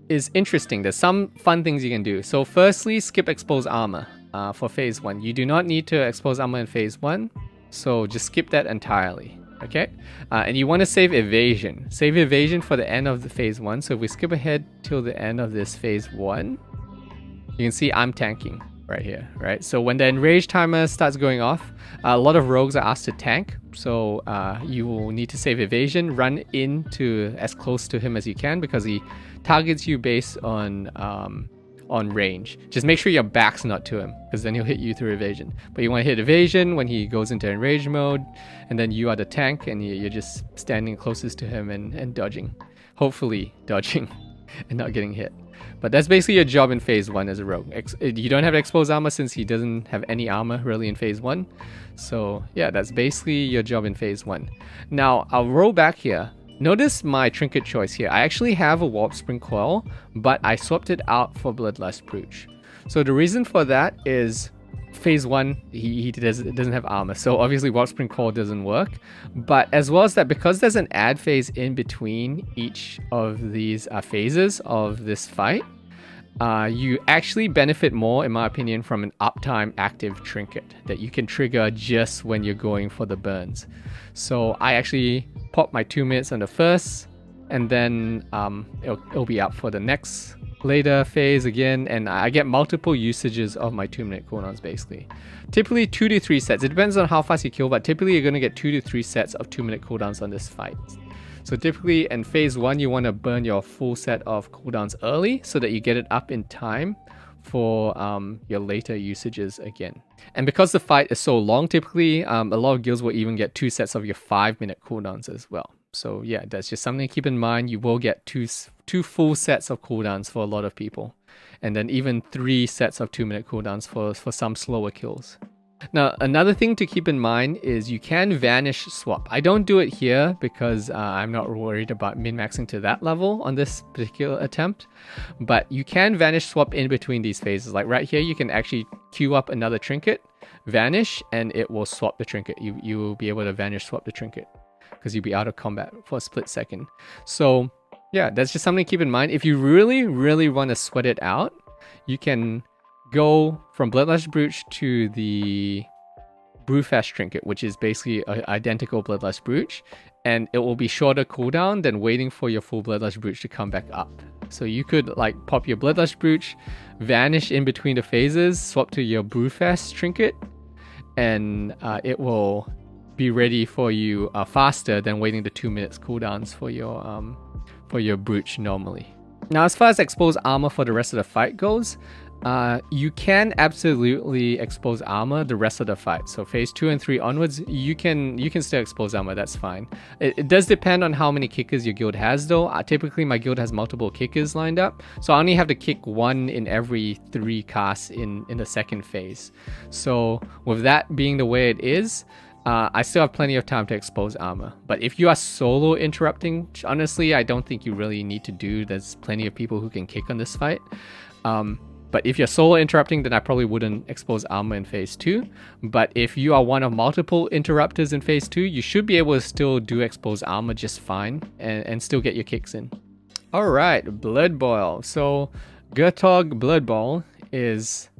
is interesting. There's some fun things you can do. So firstly, skip expose armor for phase 1. You do not need to expose armor in phase 1. So just skip that entirely. Okay, and you want to save evasion. Save evasion for the end of the phase 1. So if we skip ahead till the end of this phase 1, you can see I'm tanking, right here, right? So when the enrage timer starts going off, a lot of rogues are asked to tank. So you will need to save evasion, run into as close to him as you can because he targets you based on range. Just make sure your back's not to him because then he'll hit you through evasion. But you want to hit evasion when he goes into enrage mode, and then you are the tank and you're just standing closest to him and dodging. Hopefully dodging and not getting hit. But that's basically your job in phase 1 as a rogue. You don't have exposed armor since he doesn't have any armor really in phase 1. So yeah, that's basically your job in phase 1. Now I'll roll back here. Notice my trinket choice here. I actually have a Warp Spring Coil, but I swapped it out for Bloodlust Brooch. So the reason for that is phase 1, he doesn't have armor, so obviously Warp Spring Coil doesn't work. But as well as that, because there's an add phase in between each of these phases of this fight, you actually benefit more, in my opinion, from an uptime active trinket that you can trigger just when you're going for the burns. So I actually pop my 2 minutes on the first, and then it'll be up for the next later phase again, and I get multiple usages of my 2-minute cooldowns basically. Typically 2 to 3 sets. It depends on how fast you kill, but typically you're going to get 2 to 3 sets of 2-minute cooldowns on this fight. So typically in phase 1 you want to burn your full set of cooldowns early so that you get it up in time for your later usages again. And because the fight is so long, typically a lot of guilds will even get 2 sets of your 5-minute cooldowns as well. So yeah, that's just something to keep in mind. You will get two full sets of cooldowns for a lot of people, and then even 3 sets of 2-minute cooldowns for some slower kills. Now, another thing to keep in mind is you can vanish swap. I don't do it here because I'm not worried about min-maxing to that level on this particular attempt, but you can vanish swap in between these phases. Like right here, you can actually queue up another trinket, vanish, and it will swap the trinket. You will be able to vanish swap the trinket because you'll be out of combat for a split second. So yeah, that's just something to keep in mind. If you really, really want to sweat it out, you can go from Bloodlust Brooch to the Brewfast trinket, which is basically an identical Bloodlust Brooch, and it will be shorter cooldown than waiting for your full Bloodlust Brooch to come back up. So you could like pop your Bloodlust Brooch, vanish in between the phases, swap to your Brewfast trinket, and it will be ready for you faster than waiting the 2 minutes cooldowns for your Brooch normally. Now, as far as exposed armor for the rest of the fight goes, you can absolutely expose armor the rest of the fight. So phase 2 and 3 onwards, you can still expose armor, that's fine. It does depend on how many kickers your guild has though. Typically my guild has multiple kickers lined up, so I only have to kick 1 in every 3 casts in the second phase. So with that being the way it is, I still have plenty of time to expose armor. But if you are solo interrupting, which honestly I don't think you really need to do, there's plenty of people who can kick on this fight. But if you're solo interrupting, then I probably wouldn't expose armor in phase 2. But if you are one of multiple interrupters in phase 2, you should be able to still do expose armor just fine and still get your kicks in. Alright, Bloodboil. So Gurtogg Bloodboil is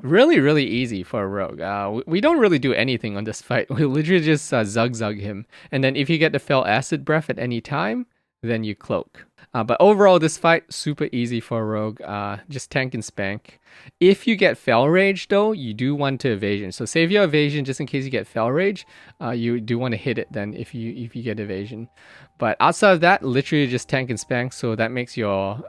really, really easy for a rogue. We don't really do anything on this fight. We literally just zug him. And then if you get the Fell Acid Breath at any time, then you cloak. But overall, this fight, super easy for a rogue. Just tank and spank. If you get Fell Rage though, you do want to evasion. So save your evasion just in case you get Fell Rage. You do want to hit it then if you get evasion. But outside of that, literally just tank and spank. So that makes your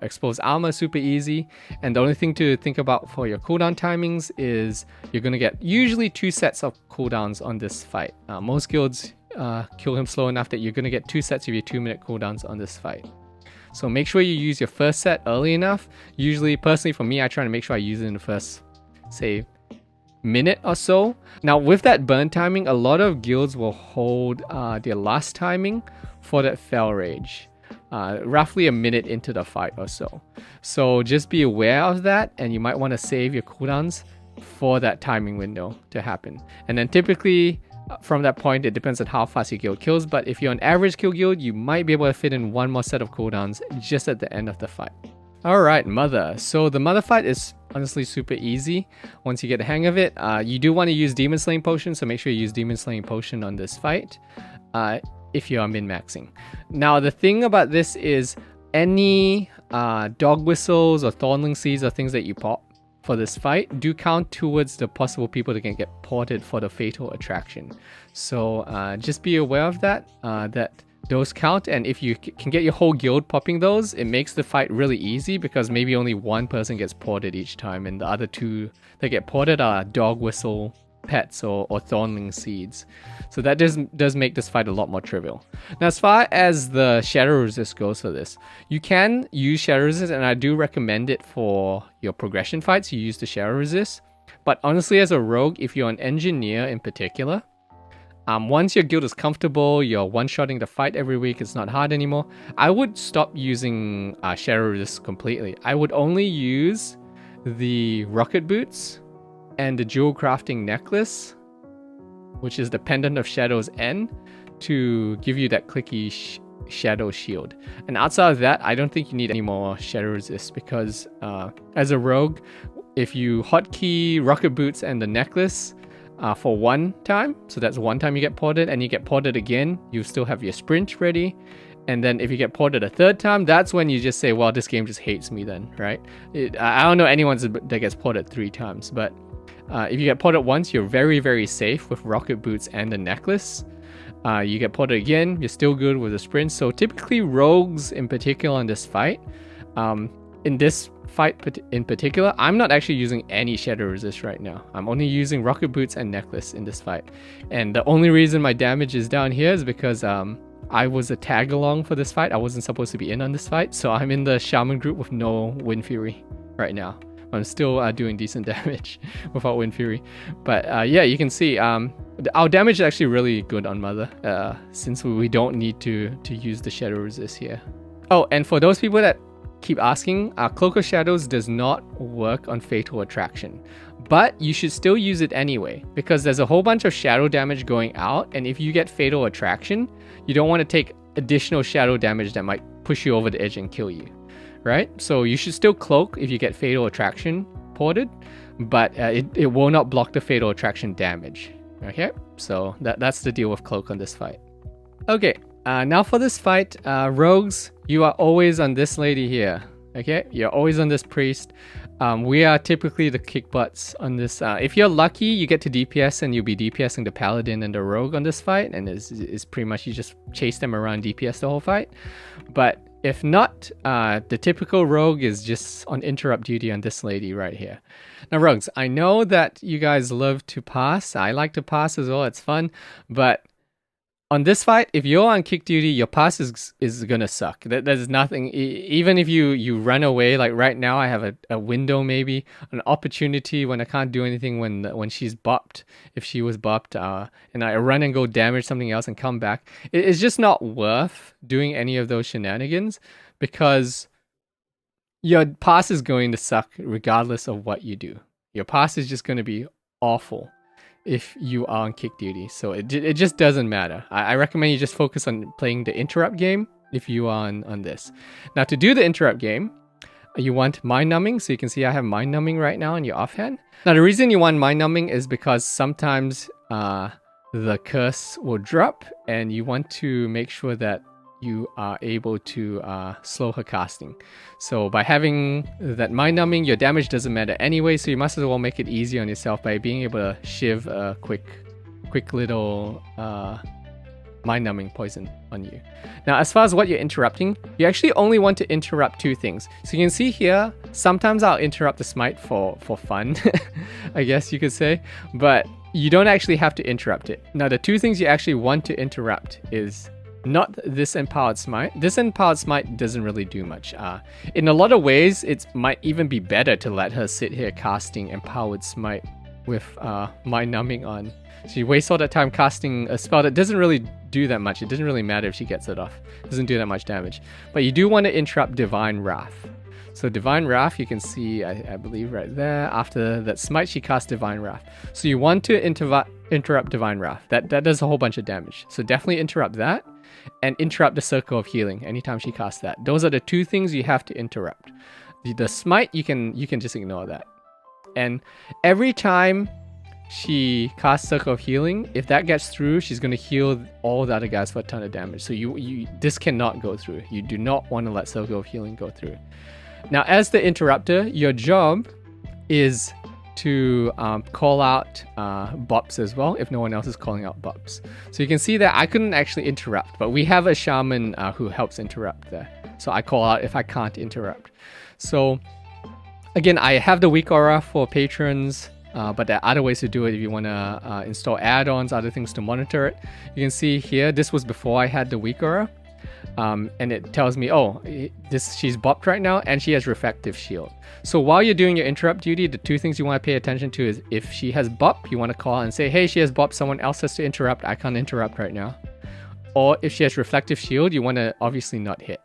exposed armor super easy. And the only thing to think about for your cooldown timings is you're going to get usually 2 sets of cooldowns on this fight. Most guilds kill him slow enough that you're going to get 2 sets of your 2-minute cooldowns on this fight. So make sure you use your first set early enough. Usually, personally for me, I try to make sure I use it in the first, say, minute or so. Now with that burn timing, a lot of guilds will hold their last timing for that Fell Rage. Roughly a minute into the fight or so. So just be aware of that, and you might want to save your cooldowns for that timing window to happen. And then typically from that point, it depends on how fast your guild kills, but if you're an average kill guild, you might be able to fit in 1 more set of cooldowns just at the end of the fight. Alright, Mother. So the Mother fight is honestly super easy once you get the hang of it. You do want to use Demon Slaying Potion, so make sure you use Demon Slaying Potion on this fight if you are min-maxing. Now the thing about this is any dog whistles or thornling seeds or things that you pop for this fight do count towards the possible people that can get ported for the Fatal Attraction. So just be aware of that, that those count, and if you can get your whole guild popping those, it makes the fight really easy because maybe only one person gets ported each time, and the other two that get ported are dog whistle pets or thornling seeds. So that does make this fight a lot more trivial. Now, as far as the shadow resist goes for this, you can use shadow resist, and I do recommend it for your progression fights. You use the shadow resist, but honestly, as a rogue, if you're an engineer in particular, once your guild is comfortable, you're one-shotting the fight every week, it's not hard anymore, I would stop using shadow resist completely. I would only use the rocket boots and the jewel crafting necklace, which is the pendant of Shadow's End, to give you that clicky shadow shield. And outside of that, I don't think you need any more shadow resist, because as a rogue, if you hotkey rocket boots and the necklace for one time, so that's one time you get ported, and you get ported again, you still have your sprint ready. And then if you get ported a third time, that's when you just say, well, this game just hates me then, right? I don't know anyone that gets ported 3 times, but if you get ported once, you're very, very safe with rocket boots and the necklace. You get ported again, you're still good with the sprint. So typically rogues in particular in this fight, in this fight in particular, I'm not actually using any shadow resist right now. I'm only using rocket boots and necklace in this fight. And the only reason my damage is down here is because I was a tag along for this fight. I wasn't supposed to be in on this fight, so I'm in the shaman group with no Wind Fury right now. I'm still doing decent damage without Wind Fury. But yeah, you can see our damage is actually really good on Mother, since we don't need to use the shadow resist here. Oh, and for those people that keep asking, Cloak of Shadows does not work on Fatal Attraction, but you should still use it anyway, because there's a whole bunch of shadow damage going out, and if you get Fatal Attraction, you don't want to take additional shadow damage that might push you over the edge and kill you, right? So you should still cloak if you get Fatal Attraction ported, but it will not block the Fatal Attraction damage. Okay, so that's the deal with cloak on this fight. Okay, now for this fight, rogues, you are always on this lady here. Okay, you're always on this priest. We are typically the kick butts on this. If you're lucky, you get to DPS and you'll be DPSing the paladin and the rogue on this fight, and it's pretty much you just chase them around DPS the whole fight. But if not, the typical rogue is just on interrupt duty on this lady right here. Now rogues, I know that you guys love to pass. I like to pass as well, it's fun. But on this fight, if you're on kick duty, your pass is gonna suck. There's nothing, even if you run away, like right now I have a window, maybe an opportunity when I can't do anything when she's bopped, if she was bopped, and I run and go damage something else and come back. It's just not worth doing any of those shenanigans, because your pass is going to suck regardless of what you do. Your pass is just going to be awful if you are on kick duty, so it just doesn't matter. I recommend you just focus on playing the interrupt game if you are on this. Now to do the interrupt game, you want mind numbing, so you can see I have mind numbing right now in your offhand. Now the reason you want mind numbing is because sometimes the curse will drop, and you want to make sure that you are able to slow her casting. So by having that mind numbing, your damage doesn't matter anyway, so you must as well make it easy on yourself by being able to shiv a quick little mind numbing poison on you. Now as far as what you're interrupting, you actually only want to interrupt 2 things. So you can see here, sometimes I'll interrupt the smite for fun, I guess you could say, but you don't actually have to interrupt it. Now the 2 things you actually want to interrupt is not this Empowered Smite. This Empowered Smite doesn't really do much. In a lot of ways, it might even be better to let her sit here casting Empowered Smite with Mind Numbing on. So you waste all that time casting a spell that doesn't really do that much. It doesn't really matter if she gets it off. It doesn't do that much damage. But you do want to interrupt Divine Wrath. So Divine Wrath, you can see, I believe right there, after that Smite, she casts Divine Wrath. So you want to interrupt Divine Wrath. That does a whole bunch of damage. So definitely interrupt that. And interrupt the Circle of Healing anytime she casts that. Those are the 2 things you have to interrupt. The Smite, you can just ignore that. And every time she casts Circle of Healing, if that gets through, she's going to heal all the other guys for a ton of damage. So this cannot go through. You do not want to let Circle of Healing go through. Now as the interrupter, your job is to call out bops as well if no one else is calling out bops. So you can see that I couldn't actually interrupt, but we have a shaman who helps interrupt there. So I call out if I can't interrupt. So again, I have the weakaura for patrons, but there are other ways to do it if you want to install add-ons, other things to monitor it. You can see here, this was before I had the weakaura. And it tells me, oh, she's bopped right now and she has reflective shield. So while you're doing your interrupt duty, the two things you want to pay attention to is if she has bop, you want to call and say, hey, she has bop, someone else has to interrupt, I can't interrupt right now. Or if she has reflective shield, you want to obviously not hit.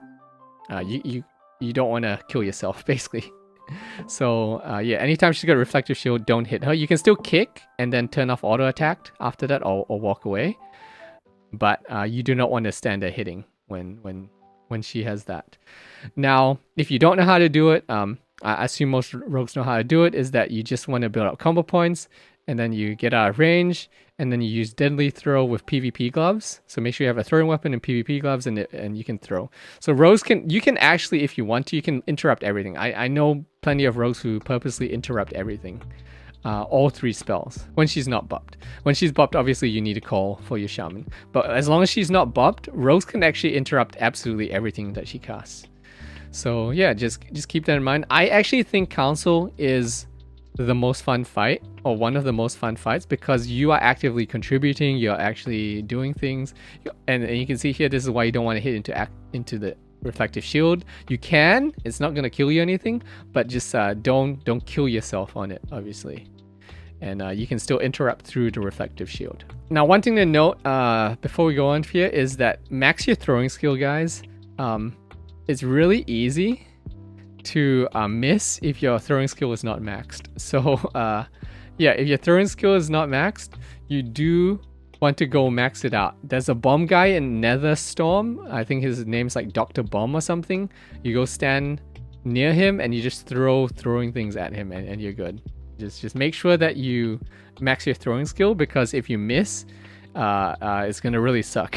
You don't want to kill yourself, basically. So yeah, anytime she's got reflective shield, don't hit her. You can still kick and then turn off auto attack after that, or walk away. But you do not want to stand there hitting when she has that. Now, if you don't know how to do it, I assume most rogues know how to do it, is that you just want to build up combo points, and then you get out of range, and then you use deadly throw with PvP gloves. So make sure you have a throwing weapon and PvP gloves, and you can throw. So rogues you can actually, if you want to, you can interrupt everything. I know plenty of rogues who purposely interrupt everything. All 3 spells when she's not bopped. When she's bopped, obviously you need to call for your shaman. But as long as she's not bopped, rogues can actually interrupt absolutely everything that she casts. So yeah, just keep that in mind. I actually think Council is the most fun fight, or one of the most fun fights, because you are actively contributing, you're actually doing things, and you can see here, this is why you don't want to hit into the reflective shield. You can, it's not going to kill you or anything, but just don't kill yourself on it, obviously. And you can still interrupt through the reflective shield. Now, one thing to note before we go on here is that max your throwing skill, guys. It's really easy to miss if your throwing skill is not maxed. So yeah, if your throwing skill is not maxed, you do want to go max it out. There's a bomb guy in Netherstorm. I think his name's like Dr. Bomb or something. You go stand near him and you just throwing things at him, and you're good. Just make sure that you max your throwing skill, because if you miss, it's gonna really suck.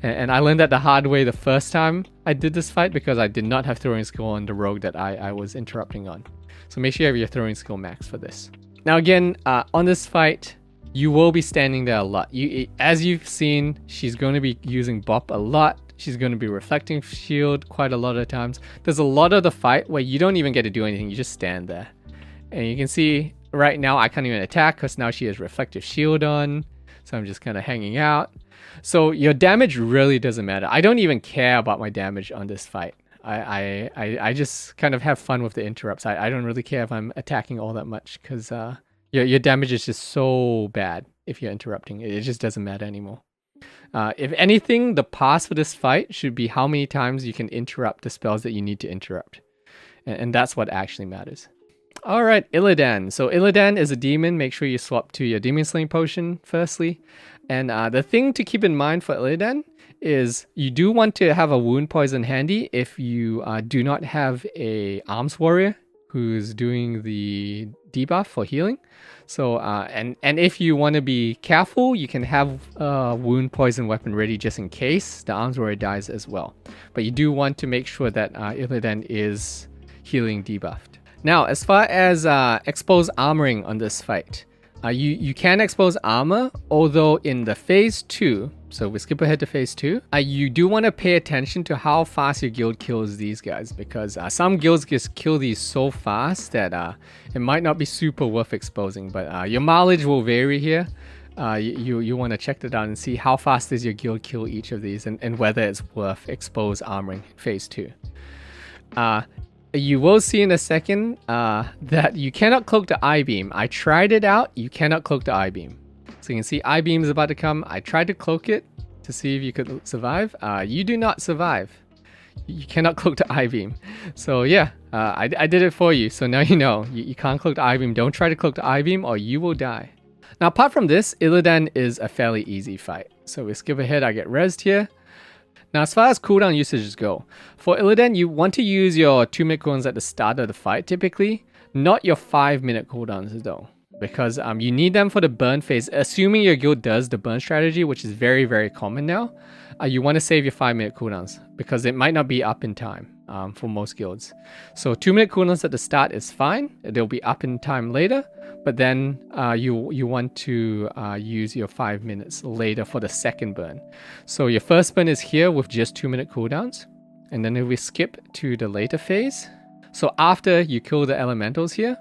And I learned that the hard way the first time I did this fight, because I did not have throwing skill on the rogue that I was interrupting on. So make sure you have your throwing skill max for this. Now again, on this fight, you will be standing there a lot. As you've seen, she's going to be using bop a lot. She's going to be reflecting shield quite a lot of times. There's a lot of the fight where you don't even get to do anything. You just stand there. And you can see right now I can't even attack because now she has reflective shield on. So I'm just kind of hanging out. So your damage really doesn't matter. I don't even care about my damage on this fight. I just kind of have fun with the interrupts. I don't really care if I'm attacking all that much, because your damage is just so bad if you're interrupting. It just doesn't matter anymore. If anything, the pass for this fight should be how many times you can interrupt the spells that you need to interrupt. And that's what actually matters. Alright, Illidan. So Illidan is a demon. Make sure you swap to your Demon Slaying Potion firstly. And the thing to keep in mind for Illidan is you do want to have a wound poison handy if you do not have a arms warrior who's doing the debuff for healing. So and if you want to be careful, you can have a wound poison weapon ready just in case the arms warrior dies as well. But you do want to make sure that Illidan is healing debuffed. Now, as far as exposed armoring on this fight, you can expose armor, although in the phase 2, so we skip ahead to phase 2, you do want to pay attention to how fast your guild kills these guys, because some guilds just kill these so fast that it might not be super worth exposing, but your mileage will vary here. You want to check that out and see how fast does your guild kill each of these, and whether it's worth exposed armoring in phase 2. You will see in a second that you cannot cloak the I-beam. I tried it out. You cannot cloak the I-beam. So you can see I-beam is about to come. I tried to cloak it to see if you could survive. You do not survive. You cannot cloak the I-beam. So yeah, I did it for you. So now you know. You can't cloak the I-beam. Don't try to cloak the I-beam or you will die. Now apart from this, Illidan is a fairly easy fight. So we skip ahead. I get rezzed here. Now, as far as cooldown usages go, for Illidan, you want to use your 2-minute cooldowns at the start of the fight, typically, not your 5-minute cooldowns though, because you need them for the burn phase. Assuming your guild does the burn strategy, which is very, very common now, you want to save your 5-minute cooldowns because it might not be up in time. for most guilds. So 2-minute cooldowns at the start is fine. They'll be up in time later, but then you want to use your 5 minutes later for the second burn. So your first burn is here with just 2-minute cooldowns, and then if we skip to the later phase, so after you kill the elementals here,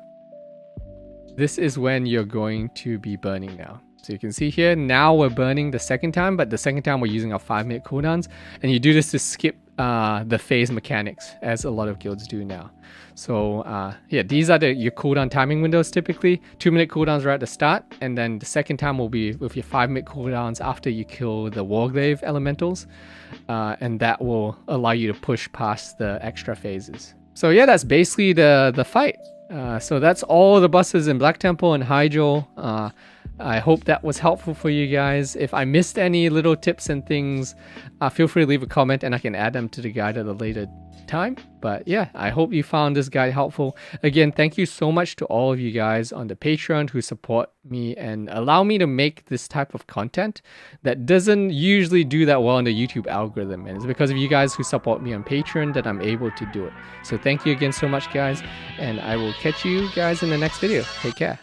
this is when you're going to be burning now. So you can see here, now we're burning the second time, but the second time we're using our 5-minute cooldowns, and you do this to skip the phase mechanics, as a lot of guilds do now. So yeah, these are your cooldown timing windows typically. 2-minute cooldowns right at the start, and then the second time will be with your 5-minute cooldowns after you kill the Warglaive elementals, and that will allow you to push past the extra phases. So yeah, that's basically the fight. So that's all the bosses in Black Temple and Hyjal. I hope that was helpful for you guys. If I missed any little tips and things, feel free to leave a comment and I can add them to the guide at a later time. But yeah, I hope you found this guide helpful. Again, thank you so much to all of you guys on the Patreon who support me and allow me to make this type of content that doesn't usually do that well in the YouTube algorithm. And it's because of you guys who support me on Patreon that I'm able to do it. So thank you again so much, guys, and I will catch you guys in the next video. Take care.